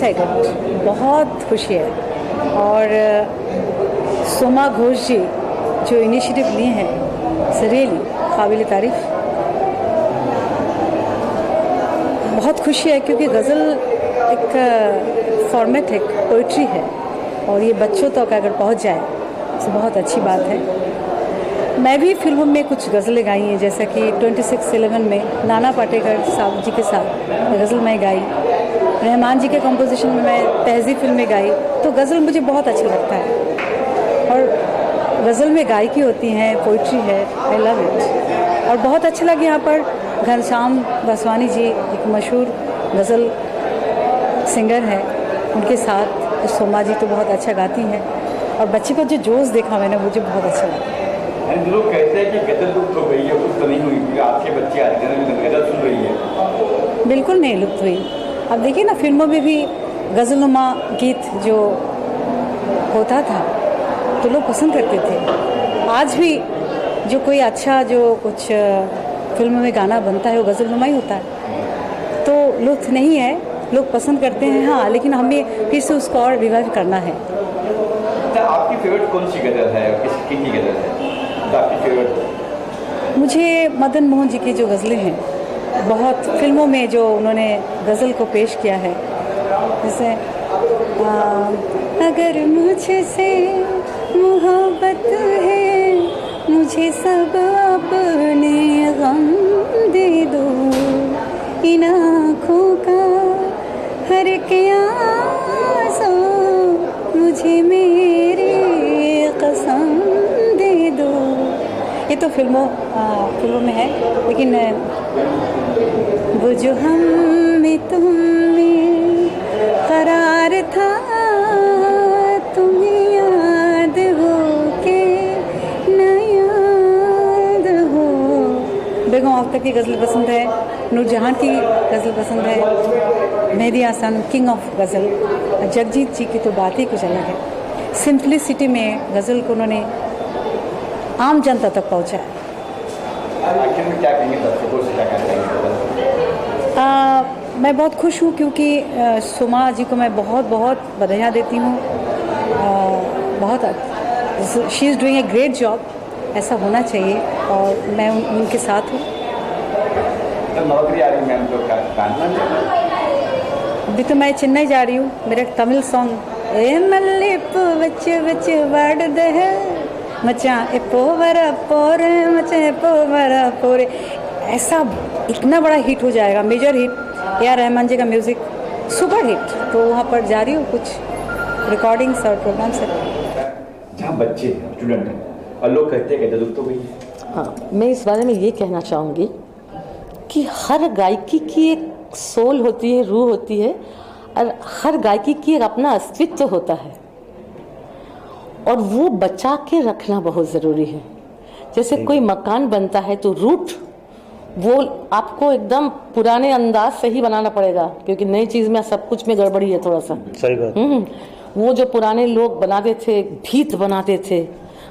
Excited, बहुत खुशी है। और सोमा घोष जी जो इनिशिएटिव लिए हैं, रियली काबिल तारीफ। बहुत खुशी है क्योंकि गज़ल एक फॉर्मेट है, पोइट्री है, और ये बच्चों तक अगर पहुंच जाए तो बहुत अच्छी बात है। मैं भी फिल्मों में कुछ गज़लें गाई हैं, जैसा कि 2611 में नाना पाटेकर साहब जी के साथ गज़ल मैं गाई, रहमान जी के कंपोजिशन में मैं तहज़ीब फिल्म में गाई। तो गज़ल मुझे बहुत अच्छा लगता है, और गज़ल में गायकी होती हैं, पोइट्री है, आई लव इट। और बहुत अच्छा लगे यहाँ पर घनश्याम वासवानी जी एक मशहूर गज़ल सिंगर हैं, उनके साथ सोमा जी तो बहुत अच्छा गाती हैं, और बच्चे को जो जोश देखा मैंने, मुझे बहुत अच्छा लगा। लोग कहते हैं कि गज़ल लुप्त हो गई है, कुछ तो नहीं हुई, क्योंकि आपके बच्चे आज गज़ल सुन रही है। बिल्कुल नहीं लुप्त हुई। अब देखिए ना, फिल्मों में भी गज़लनुमा गीत जो होता था तो लोग पसंद करते थे। आज भी जो कोई अच्छा जो कुछ फिल्म में गाना बनता है वो गज़लनुमा ही होता है, तो लुप्त नहीं है, लोग पसंद करते हैं। हाँ, लेकिन हमें फिर से उसको और रिवाइव करना है। तो आपकी फेवरेट कौन सी गज़ल है, किसकी गज़ल है तो आपकी फेवरेट? मुझे मदन मोहन जी की जो गज़लें हैं, बहुत फिल्मों में जो उन्होंने गज़ल को पेश किया है, जैसे अगर मुझसे मोहब्बत है, मुझे सब अपने गम दे दो, इन आँखों का हर एक आंसू मुझे मेरी कसम दे दो। ये तो फिल्मों में है, लेकिन वो जो हम में तुम में करार था, तुम्हें याद हो के न याद हो। बेगम अख्तर की गज़ल पसंद है, नूरजहान की गज़ल पसंद है, मेहदी हसन किंग ऑफ गज़ल, जगजीत जी की तो बात ही कुछ अलग है। सिंपलिसिटी में गज़ल को उन्होंने आम जनता तक पहुँचाया। आखिर में क्या कहेंगे दर्शकों से, क्या कहना चाहेंगे? मैं बहुत खुश हूँ क्योंकि सोमा जी को मैं बहुत बहुत बधाइयाँ देती हूँ। बहुत she is doing a great job, ऐसा होना चाहिए, और मैं उनके साथ हूँ। नौकरी आ रही मैम, तो अभी तो मैं चेन्नई जा रही हूँ। मेरा एक तमिल सॉन्ग ए मल्लिप्पू बच्चे बच्चे वर्ड दे मचा ए पोवरा पोरे मचा ए पोवरा पोरे, ऐसा इतना बड़ा हिट हो जाएगा, major hit. A R Rahman ji का म्यूज़िक, सुपर हिट। तो वहाँ पर जा रही हूँ, कुछ रिकॉर्डिंग्स और प्रोग्राम्स है। जहाँ बच्चे स्टूडेंट हैं और लोग कहते हैं कि गज़ल तो गई है। हाँ, मैं इस बारे में ये कहना चाहूँगी कि हर गायकी की एक सोल होती है, रूह होती है, और हर गायकी की एक अपना अस्तित्व होता है, और वो बचा के रखना बहुत ज़रूरी है। जैसे कोई मकान बनता है तो रूट वो आपको एकदम पुराने अंदाज से ही बनाना पड़ेगा, क्योंकि नई चीज़ में सब कुछ में गड़बड़ी है थोड़ा सा। सही बात। वो जो पुराने लोग बनाते थे, भीत बनाते थे,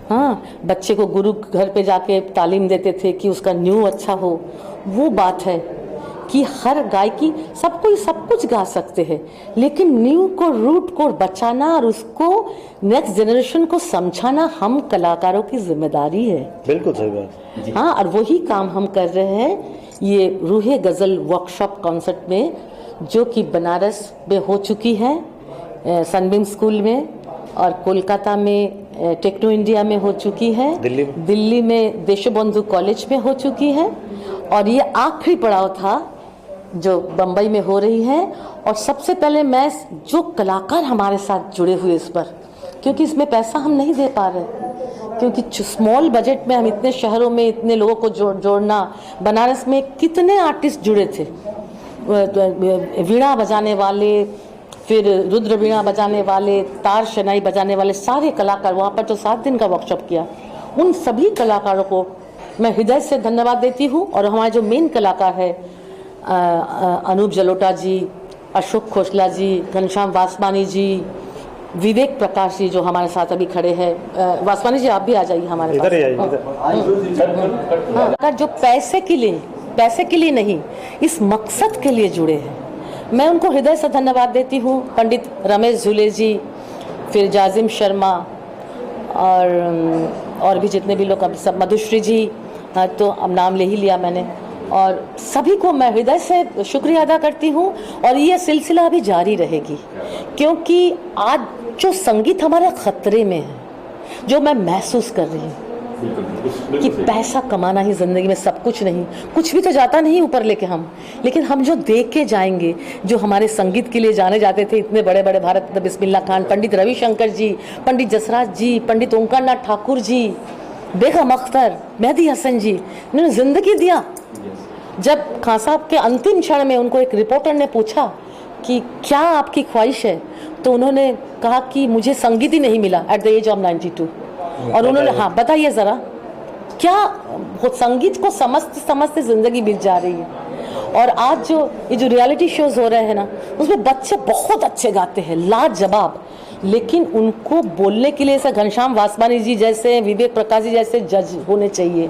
हाँ, बच्चे को गुरु घर पे जाके तालीम देते थे कि उसका न्यू अच्छा हो। वो बात है कि हर गायकी सब कुछ गा सकते हैं, लेकिन न्यू को, रूट को बचाना और उसको नेक्स्ट जनरेशन को समझाना हम कलाकारों की जिम्मेदारी है। बिल्कुल सही बात। हाँ, और वही काम हम कर रहे हैं ये रूहे गज़ल वर्कशॉप कॉन्सर्ट में, जो कि बनारस में हो चुकी है, सनबीम स्कूल में, और कोलकाता में टेक्नो इंडिया में हो चुकी है, दिल्ली में देशबंधु कॉलेज में हो चुकी है, और ये आखिरी पड़ाव था जो बम्बई में हो रही है। और सबसे पहले मैं जो कलाकार हमारे साथ जुड़े हुए इस पर, क्योंकि इसमें पैसा हम नहीं दे पा रहे, क्योंकि स्मॉल बजट में हम इतने शहरों में इतने लोगों को जोड़ना। बनारस में कितने आर्टिस्ट जुड़े थे, वीणा बजाने वाले, फिर रुद्र वीणा बजाने वाले, तार शनाई बजाने वाले, सारे कलाकार वहाँ पर जो 7 दिन का वर्कशॉप किया, उन सभी कलाकारों को मैं हृदय से धन्यवाद देती हूँ। और हमारे जो मेन कलाकार है, अनूप जलोटा जी, अशोक खोसला जी, घनश्याम वासवानी जी, विवेक प्रकाश जी जो हमारे साथ अभी खड़े हैं। वासवानी जी आप भी आ जाइए हमारे पास। हाँ, जो पैसे के लिए नहीं, इस मकसद के लिए जुड़े हैं। मैं उनको हृदय से धन्यवाद देती हूँ। पंडित रमेश झूले जी, फिर जाजिम शर्मा और भी जितने भी लोग, अब सब मधुश्री जी, तो अब नाम ले ही लिया मैंने, और सभी को मैं हृदय से शुक्रिया अदा करती हूँ। और ये सिलसिला अभी जारी रहेगी, क्योंकि आज जो संगीत हमारे खतरे में है, जो मैं महसूस कर रही हूँ कि पैसा कमाना ही ज़िंदगी में सब कुछ नहीं, कुछ भी तो जाता नहीं ऊपर लेके हम, लेकिन हम जो देख के जाएंगे, जो हमारे संगीत के लिए जाने जाते थे इतने बड़े बड़े भारत रत्न बिस्मिल्लाह खान, पंडित रविशंकर जी, पंडित जसराज जी, पंडित ओंकार नाथ ठाकुर जी, बेगम अख्तर, मेहदी हसन जी, इन्होंने ज़िंदगी दिया। जब खान साहब के अंतिम क्षण में उनको एक रिपोर्टर ने पूछा कि क्या आपकी ख्वाहिश है, तो उन्होंने कहा कि मुझे संगीत ही नहीं मिला एट द एज ऑफ 92। और उन्होंने, हाँ बताइए ज़रा, क्या वो संगीत को समझते समझते ज़िंदगी बीत जा रही है। और आज ये जो रियलिटी शोज हो रहे हैं ना, उसमें बच्चे बहुत अच्छे गाते हैं, लाजवाब, लेकिन उनको बोलने के लिए ऐसे घनश्याम वासवानी जी जैसे, विवेक प्रकाश जी जैसे जज होने चाहिए।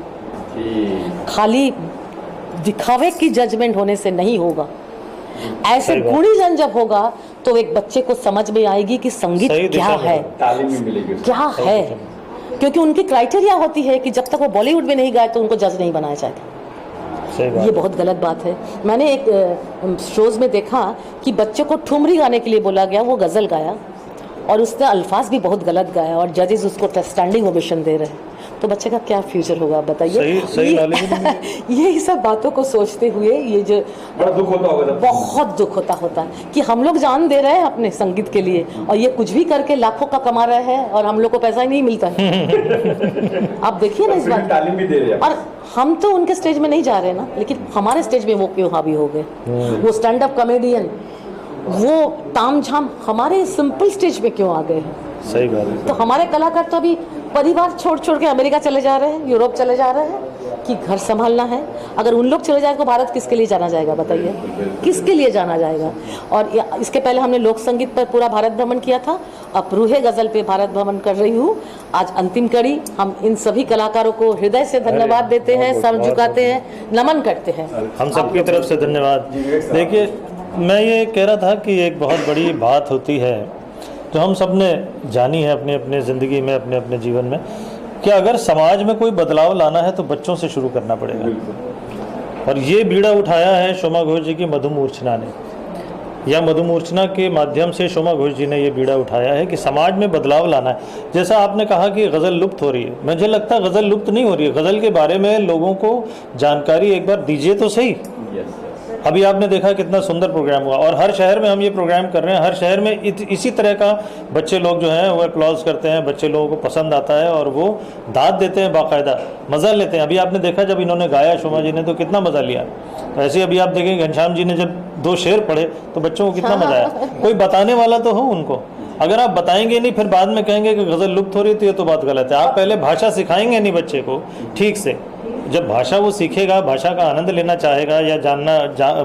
खाली दिखावे की जजमेंट होने से नहीं होगा। ऐसे गुणी जन जब होगा तो एक बच्चे को समझ में आएगी कि संगीत क्या है, तालीम भी मिलेगी, क्या है। क्योंकि उनकी क्राइटेरिया होती है कि जब तक वो बॉलीवुड में नहीं गाए तो उनको जज नहीं बनाया जाएगा। ये बहुत गलत बात है। मैंने एक शोज में देखा कि बच्चे को ठुमरी गाने के लिए बोला गया, वो गज़ल गाया और उसने अल्फाज भी बहुत गलत गाया और जजेस उसको स्टैंडिंग ओवेशन दे रहे हैं। तो बच्चे का क्या फ्यूचर होगा बताइए। ये सब बातों को सोचते हुए ये जो बड़ा दुख होता होगा, बहुत दुख होता है कि हम लोग जान दे रहे हैं अपने संगीत के लिए और ये कुछ भी करके लाखों का कमा रहे हैं और हम लोग को पैसा ही नहीं मिलता है। आप देखिए ना इस बात, तालीम भी दे रहे हैं। और हम तो उनके स्टेज में नहीं जा रहे ना, लेकिन हमारे स्टेज में वो क्यों हावी हो गए। वो स्टैंड अप कॉमेडियन, वो ताम झाम हमारे सिंपल स्टेज पे क्यों आ गए हैं। सही बात है। तो हमारे कलाकार तो अभी परिवार छोड़ छोड़ के अमेरिका चले जा रहे हैं, यूरोप चले जा रहे हैं कि घर संभालना है। अगर उन लोग चले जाए तो भारत किसके लिए जाना जाएगा बताइए, किसके लिए जाना जाएगा। और इसके पहले हमने लोक संगीत पर पूरा भारत भ्रमण किया था, अब रूहे गज़ल पे भारत भ्रमण कर रही हूँ। आज अंतिम कड़ी। हम इन सभी कलाकारों को हृदय से धन्यवाद देते हैं, सर झुकाते हैं, नमन करते हैं। हम सबकी तरफ से धन्यवाद। देखिए, मैं ये कह रहा था कि एक बहुत बड़ी बात होती है जो हम सब ने जानी है अपने अपने ज़िंदगी में, अपने अपने जीवन में, कि अगर समाज में कोई बदलाव लाना है तो बच्चों से शुरू करना पड़ेगा। और ये बीड़ा उठाया है शोमा घोष जी की मधुमूर्छना ने, या मधुमूर्छना के माध्यम से शोमा घोष जी ने ये बीड़ा उठाया है कि समाज में बदलाव लाना है। जैसा आपने कहा कि गज़ल लुप्त हो रही है, मुझे लगता है गज़ल लुप्त नहीं हो रही है। गज़ल के बारे में लोगों को जानकारी एक बार दीजिए तो सही। अभी आपने देखा कितना सुंदर प्रोग्राम हुआ और हर शहर में हम ये प्रोग्राम कर रहे हैं। हर शहर में इसी तरह का बच्चे लोग जो हैं वो अप्लॉज करते हैं, बच्चे लोगों को पसंद आता है और वो दाद देते हैं, बाकायदा मज़ा लेते हैं। अभी आपने देखा जब इन्होंने गाया शोमा जी ने तो कितना मज़ा लिया। तो ऐसे अभी आप देखेंगे घनश्याम जी ने जब 2 शेर पढ़े तो बच्चों को कितना मज़ा आया। कोई बताने वाला तो हो उनको। अगर आप बताएंगे नहीं फिर बाद में कहेंगे कि गज़ल लुप्त हो रही तो ये तो बात गलत है। आप पहले भाषा सिखाएंगे नहीं बच्चे को ठीक से, जब भाषा वो सीखेगा, भाषा का आनंद लेना चाहेगा या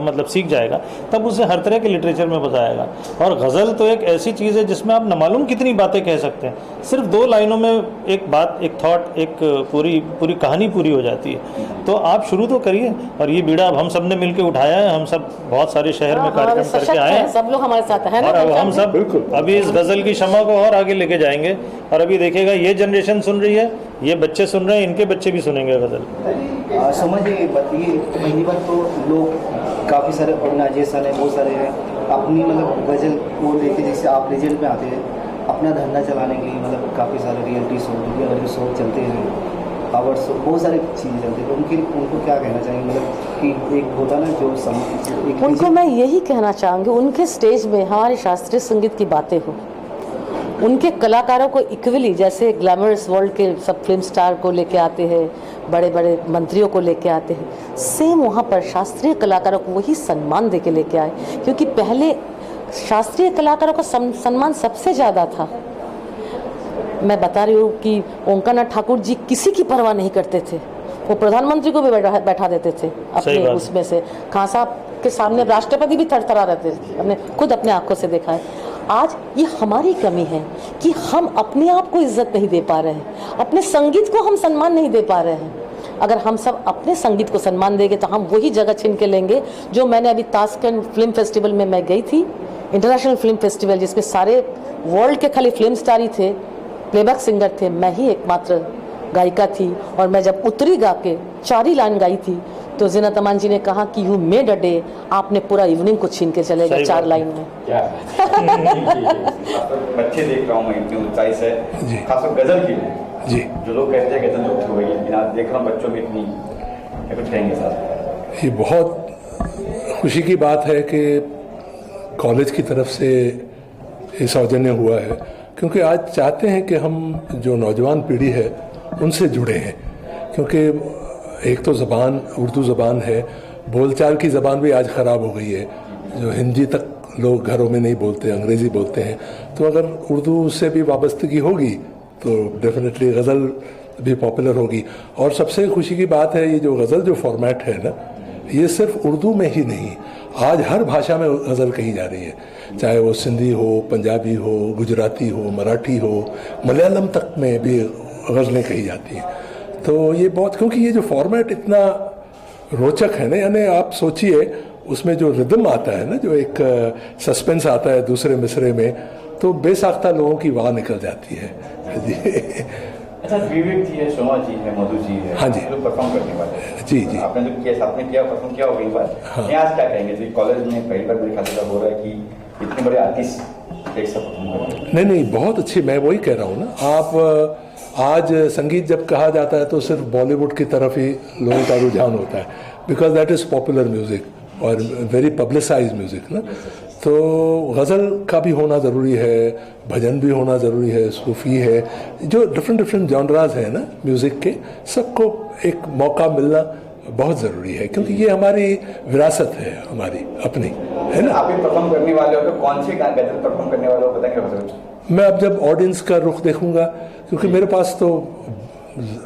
मतलब सीख जाएगा, तब उसे हर तरह के लिटरेचर में मजा आएगा। और गज़ल तो एक ऐसी चीज़ है जिसमें आप न मालूम कितनी बातें कह सकते हैं। सिर्फ 2 लाइनों में एक बात, एक थॉट, एक पूरी कहानी पूरी हो जाती है। तो आप शुरू तो करिए। और ये बीड़ा अब हम सब ने मिलकर उठाया है। हम सब बहुत सारे शहर में कार्यक्रम करके आए हैं, सब लोग हमारे साथ हैं और अब हम सब अभी इस गज़ल की शमा को और आगे लेके जाएंगे। और अभी देखिएगा ये जनरेशन सुन रही है, ये बच्चे सुन रहे हैं, इनके बच्चे भी सुनेंगे गज़ल। समझिए पहली बात तो लोग काफ़ी सारे ऑर्गेनाइजेशन है, बहुत सारे हैं अपनी मतलब गज़ल को लेके, जैसे आप लेजेंड में आते हैं अपना धंधा चलाने के लिए, मतलब काफ़ी सारे रियलिटी शो, रियलिटी शो चलते हैं, आवर्स शो, बहुत सारी चीज़ें चलती है। उनको क्या कहना चाहेंगे, मतलब कि एक होता ना जो उनको मैं यही कहना चाहूँगी, उनके स्टेज में हमारे शास्त्रीय संगीत की बातें हो, उनके कलाकारों को इक्वली, जैसे ग्लैमरस वर्ल्ड के सब फिल्म स्टार को लेके आते हैं, बड़े बड़े मंत्रियों को लेके आते हैं, सेम वहाँ पर शास्त्रीय कलाकारों को वही सम्मान दे के लेके आए। क्योंकि पहले शास्त्रीय कलाकारों का सम्मान सबसे ज़्यादा था। मैं बता रही हूँ कि ओंकार नाथ ठाकुर जी किसी की परवाह नहीं करते थे, वो प्रधानमंत्री को भी बैठा देते थे अपने उसमें से। खान साहब के सामने राष्ट्रपति भी थरथरा रहते थे, हमने खुद अपने आंखों से देखा है। आज ये हमारी कमी है कि हम अपने आप को इज्जत नहीं दे पा रहे हैं, अपने संगीत को हम सम्मान नहीं दे पा रहे हैं। अगर हम सब अपने संगीत को सम्मान देंगे तो हम वही जगह छीन के लेंगे जो मैंने अभी ताशकंद फिल्म फेस्टिवल में मैं गई थी, इंटरनेशनल फिल्म फेस्टिवल, जिसमें सारे वर्ल्ड के खाली फिल्म स्टार ही थे, प्लेबैक सिंगर थे, मैं ही एकमात्र गायिका थी। और मैं जब उतरी गा के 4 ही लाइन गाई थी तो ज़ीनत अमान जी ने कहा कि यू मेड अ डे, आपने पूरा इवनिंग को छीन के चले गए 4 लाइन में। क्या बच्चे देख रहा हूँ मैं इतनी ऊंचाई से, खासकर गजल के लिए जी, जो लोग कहते हैं गजल लुप्त हो गई, लेकिन आज देख रहा हूँ बच्चों में इतनी, कुछ कहेंगे साहब? ये बहुत खुशी की बात है कि कॉलेज की तरफ से ये सौजन्य हुआ है, क्योंकि आज चाहते हैं कि हम जो नौजवान पीढ़ी है उनसे जुड़े हैं, क्योंकि एक तो ज़बान उर्दू ज़बान है, बोलचाल की ज़बान भी आज ख़राब हो गई है, जो हिंदी तक लोग घरों में नहीं बोलते, अंग्रेज़ी बोलते हैं। तो अगर उर्दू से भी वाबस्तगी होगी तो डेफिनेटली गज़ल भी पॉपुलर होगी। और सबसे खुशी की बात है ये जो गज़ल जो फॉर्मेट है ना, ये सिर्फ उर्दू में ही नहीं, आज हर भाषा में गज़ल कही जा रही है, चाहे वो सिंधी हो, पंजाबी हो, गुजराती हो, मराठी हो, मलयालम तक में भी गज़लें कही जाती हैं। तो ये बहुत, क्योंकि ये जो फॉर्मेट इतना रोचक है ना, यानी आप सोचिए उसमें जो रिदम आता है ना, जो एक सस्पेंस आता है दूसरे मिसरे में, तो बेसाख्ता लोगों की वाह निकल जाती है जी। अच्छा, विवेक जी है, शोमा जी है, मधु जी है, हाँ जी, लोग परफॉर्म करने वाले हैं। जी जी, आपने जो किया, साथ में किया, परफॉर्म किया होगा एक बार। हाँ। आज क्या कहेंगे? तो कॉलेज में पहली बार मेरे ख्याल से हो रहा है कि इतने बड़े आर्टिस्ट एक साथ परफॉर्म कर रहे हैं। नहीं नहीं, बहुत अच्छी, मैं वही कह रहा हूँ ना, आप आज संगीत जब कहा जाता है तो सिर्फ बॉलीवुड की तरफ ही लोगों का रुझान होता है, because that is popular music और वेरी पब्लिसाइज म्यूज़िक ना। तो गज़ल का भी होना ज़रूरी है, भजन भी होना ज़रूरी है, सूफ़ी है, जो डिफरेंट जॉनराज हैं ना म्यूज़िक के, सबको एक मौका मिलना बहुत ज़रूरी है, क्योंकि ये हमारी विरासत है, हमारी अपनी, है ना। आप भी परफॉर्म करने वाले हो तो कौन से गज़ल परफॉर्म करने वाले हो, बताएंगे? मैं अब जब ऑडियंस का रुख देखूंगा, क्योंकि मेरे पास तो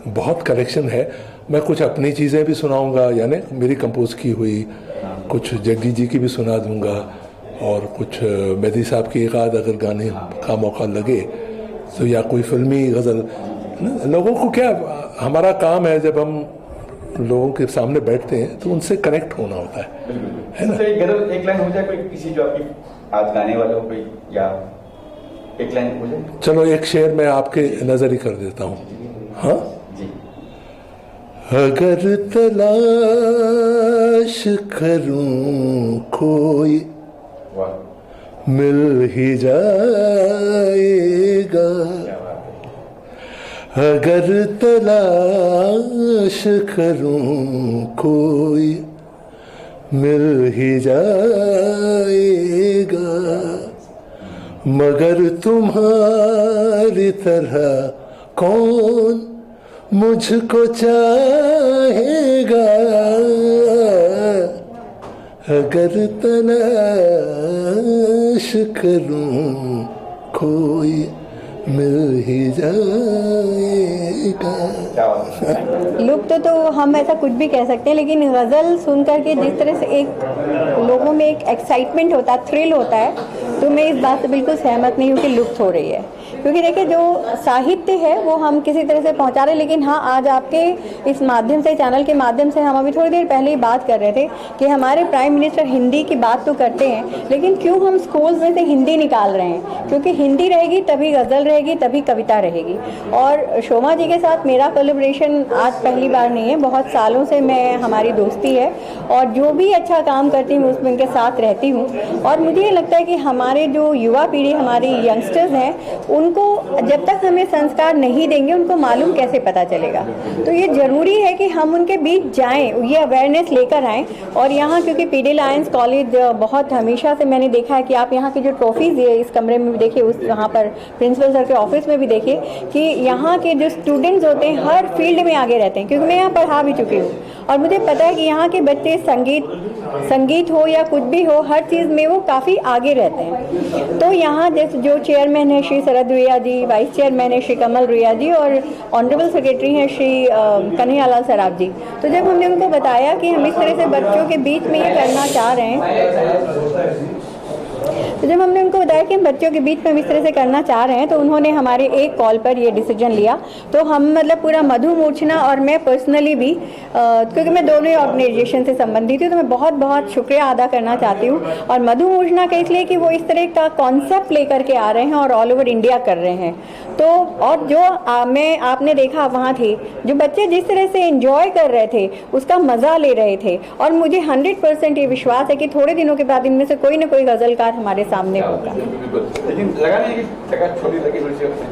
बहुत कलेक्शन है, मैं कुछ अपनी चीज़ें भी सुनाऊंगा, यानी मेरी कंपोज की हुई, कुछ जग्गी जी की भी सुना दूंगा, और कुछ मेहदी साहब की एक आध अगर गाने का मौका लगे तो, या कोई फिल्मी गज़ल। लोगों को क्या, हमारा काम है जब हम लोगों के सामने बैठते हैं तो उनसे कनेक्ट होना होता है ना। तो एक गज़ल एक लाइन हो जाए कोई, किसी जो आपकी आज गाने वाले हो कोई, या एक लाइन हो जाए? चलो एक शेर मैं आपके नज़र ही कर देता हूँ। हाँ जी। अगर तलाश करूं कोई मिल ही जाएगा, अगर तलाश करूं कोई मिल ही जाएगा, मगर तुम्हारी तरह कौन मुझको चाहेगा, अगर तलाश करूं कोई मिल ही जाएगा। लुप्त तो हम ऐसा कुछ भी कह सकते हैं, लेकिन गज़ल सुन करके जिस तरह से एक लोगों में एक एक्साइटमेंट होता है, थ्रिल होता है, तो मैं इस बात से बिल्कुल सहमत नहीं हूँ कि लुप्त हो रही है। क्योंकि देखिए, जो साहित्य है वो हम किसी तरह से पहुंचा रहे हैं, लेकिन हाँ, आज आपके इस माध्यम से, चैनल के माध्यम से, हम अभी थोड़ी देर पहले ही बात कर रहे थे कि हमारे प्राइम मिनिस्टर हिंदी की बात तो करते हैं, लेकिन क्यों हम स्कूल्स में से हिंदी निकाल रहे हैं? क्योंकि हिंदी रहेगी तभी गज़ल रहेगी, तभी कविता रहेगी। और शोमा जी के साथ मेरा कोलैबोरेशन आज पहली बार नहीं है, बहुत सालों से मैं, हमारी दोस्ती है, और जो भी अच्छा काम करती हूँ उसमें उनके साथ रहती हूँ। और मुझे ये लगता है कि हमारे जो युवा पीढ़ी, हमारी यंगस्टर्स हैं, उनको जब तक हमें संस्कार नहीं देंगे, उनको मालूम कैसे पता चलेगा? तो ये ज़रूरी है कि हम उनके बीच जाएं, ये अवेयरनेस लेकर आएं। और यहाँ क्योंकि पीडी लायंस कॉलेज बहुत हमेशा से मैंने देखा है कि आप यहाँ की जो ट्रॉफीज़ है, इस कमरे में भी देखिए, उस यहाँ पर प्रिंसिपल सर के ऑफिस में भी देखिए कि यहाँ के जो स्टूडेंट्स होते हैं हर फील्ड में आगे रहते हैं, क्योंकि मैं यहाँ पढ़ा भी चुकी हूँ और मुझे पता है कि यहाँ के बच्चे संगीत हो या कुछ भी हो, हर चीज़ में वो काफ़ी आगे रहते हैं। तो यहाँ जैसे जो चेयरमैन है श्री शरद रुइया जी, वाइस चेयरमैन है श्री कमल रुइया जी, और ऑनरेबल सेक्रेटरी हैं श्री कन्हैयालाल सराफ जी, तो जब हमने उनको बताया कि हम इस तरह से बच्चों के बीच में ये करना चाह रहे हैं, तो जब हमने उनको बताया कि हम बच्चों के बीच में हम इस तरह से करना चाह रहे हैं, तो उन्होंने हमारे एक कॉल पर ये डिसीजन लिया। तो हम मतलब पूरा मधु मूर्छना और मैं पर्सनली भी क्योंकि मैं दोनों ही ऑर्गेनाइजेशन से संबंधित हूँ, तो मैं बहुत बहुत शुक्रिया अदा करना चाहती हूँ। और मधु मूर्छना का इसलिए कि वो इस तरह का कॉन्सेप्ट लेकर के आ रहे हैं और ऑल ओवर इंडिया कर रहे हैं। तो और जो आपने देखा वहाँ थे जो बच्चे जिस तरह से एंजॉय कर रहे थे, उसका मज़ा ले रहे थे, और मुझे 100% ये विश्वास है कि थोड़े दिनों के बाद इनमें से कोई ना कोई गज़लकार हमारे सामने होगा। लेकिन लगा नहीं कि जगह छोटी लगी,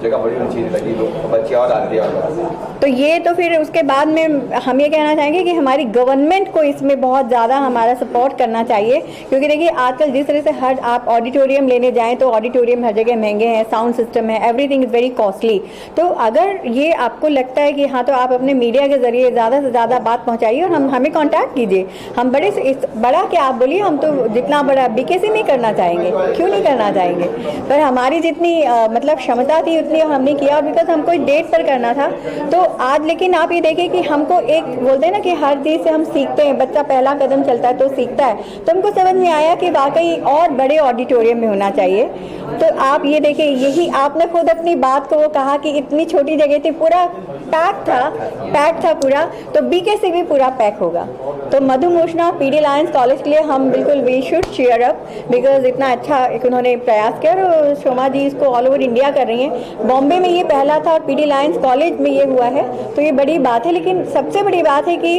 जगह बड़ी होनी लगी, लोग बच्चे और आते हैं। तो ये तो फिर उसके बाद में हम ये कहना चाहेंगे कि हमारी गवर्नमेंट को इसमें बहुत ज़्यादा हमारा सपोर्ट करना चाहिए, क्योंकि देखिए आजकल जिस तरह से हर आप ऑडिटोरियम लेने जाएं तो ऑडिटोरियम हर जगह महंगे हैं, साउंड सिस्टम है, एवरीथिंग इज़ वेरी कॉस्टली। तो अगर ये आपको लगता है कि हाँ, तो आप अपने मीडिया के ज़रिए ज़्यादा से ज़्यादा बात पहुँचाइए और हमें कॉन्टैक्ट कीजिए। हम बड़ा क्या आप बोलिए, हम तो जितना बड़ा बीकेसी नहीं करना चाहेंगे, क्यों नहीं करना चाहेंगे, पर हमारी जितनी मतलब क्षमता थी उतनी हमने किया। और बिकॉज हमको डेट पर करना था तो आज, लेकिन आप ये देखिए कि हमको एक बोलते हैं ना कि हर चीज़ से हम सीखते हैं, बच्चा पहला कदम चलता है तो सीखता है। तो हमको समझ में आया कि वाकई और बड़े ऑडिटोरियम में होना चाहिए। तो आप ये देखिए, यही आपने खुद अपनी बात को वो कहा कि इतनी छोटी जगह थी, पूरा पैक था पूरा, तो बीकेसी भी पूरा पैक होगा। तो Madhu Murchhana PD Lions college के लिए हम बिल्कुल we should cheer up, because इतना अच्छा एक उन्होंने प्रयास किया और शोमा जी इसको ऑल ओवर इंडिया कर रही हैं। बॉम्बे में ये पहला था और पीडी लायंस कॉलेज में ये हुआ है, तो ये बड़ी बात है। लेकिन सबसे बड़ी बात है कि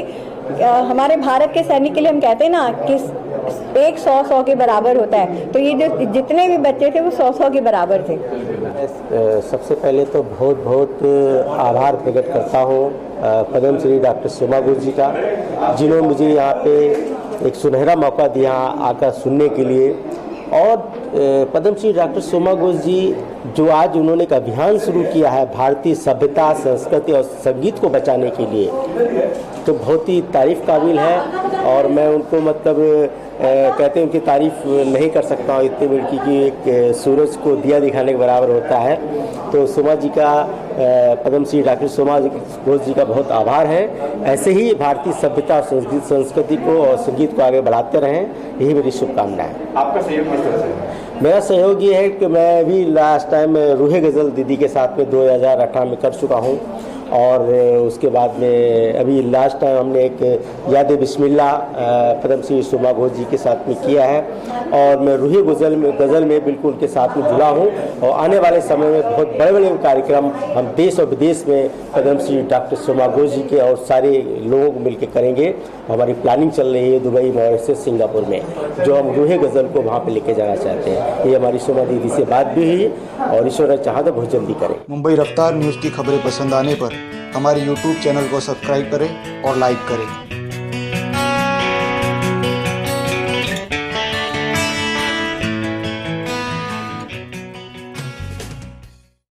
हमारे भारत के सैनिक के लिए हम कहते हैं ना कि 100 के बराबर होता है, तो ये जो जितने भी बच्चे थे वो 100 के बराबर थे। सबसे पहले तो बहुत बहुत आभार प्रकट करता हूँ पद्म श्री डॉक्टर शोमा घोष जी का, जिन्होंने मुझे यहाँ पे एक सुनहरा मौका दिया आकर सुनने के लिए। और पद्म श्री डॉक्टर शोमा घोष जी जो आज उन्होंने एक अभियान शुरू किया है भारतीय सभ्यता, संस्कृति और संगीत को बचाने के लिए, तो बहुत ही तारीफ़ काबिल है। और मैं उनको मतलब कहते हैं उनकी तारीफ़ नहीं कर सकता हूँ इतनी बड़ी कि एक सूरज को दिया दिखाने के बराबर होता है। तो शोमा जी का, पद्म श्री डॉक्टर शोमा घोष जी का बहुत आभार है। ऐसे ही भारतीय सभ्यता और संस्कृति को और संगीत को आगे बढ़ाते रहें, यही मेरी शुभकामना है। आपका सहयोग किस तरह से? मेरा सहयोग ये है कि मैं भी लास्ट टाइम रूहे गज़ल दीदी के साथ में 2018 में कर चुका हूँ, और उसके बाद में अभी लास्ट टाइम हमने एक याद बिस्मिल्लाह पद्म श्री शोमा घोष जी के साथ में किया है। और मैं रूहे गज़ल में बिल्कुल उनके साथ में जुड़ा हूँ, और आने वाले समय में बहुत बड़े बड़े कार्यक्रम हम देश और विदेश में पद्म श्री डॉक्टर शोमा घोष जी के और सारे लोगों को मिलकर करेंगे। हमारी प्लानिंग चल रही है दुबई, मॉरिशस, सिंगापुर में, जो हम रूहे गज़ल को वहाँ पर लेके जाना चाहते हैं। ये हमारी शोमा दीदी से बात भी हुई, और ईश्वर चाहा तो बहुत जल्दी करें। मुंबई रफ्तार न्यूज़ की खबरें पसंद आने पर हमारे YouTube चैनल को सब्सक्राइब करें और लाइक करें।